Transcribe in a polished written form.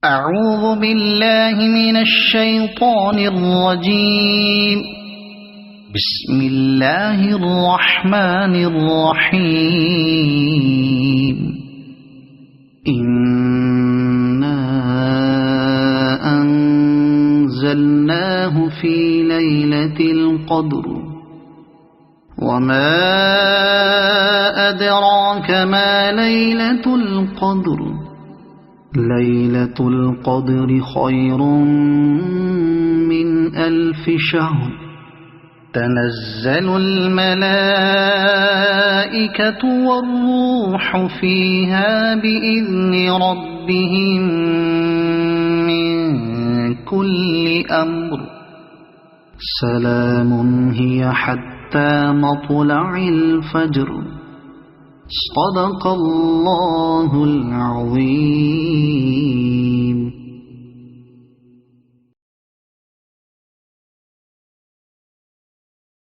اعوذ باللہ من الشیطان الرجیم بسم اللہ الرحمن الرحیم انا انزلناه فی لیلۃ القدر وما ادراک ما لیلۃ القدر لیلۃ القدر خیر من الف شہر تنزل الملائکۃ والروح فیہا بإذن ربہم من کل امر سلام ہی حتی مطلع الفجر صدق اللہ العظیم.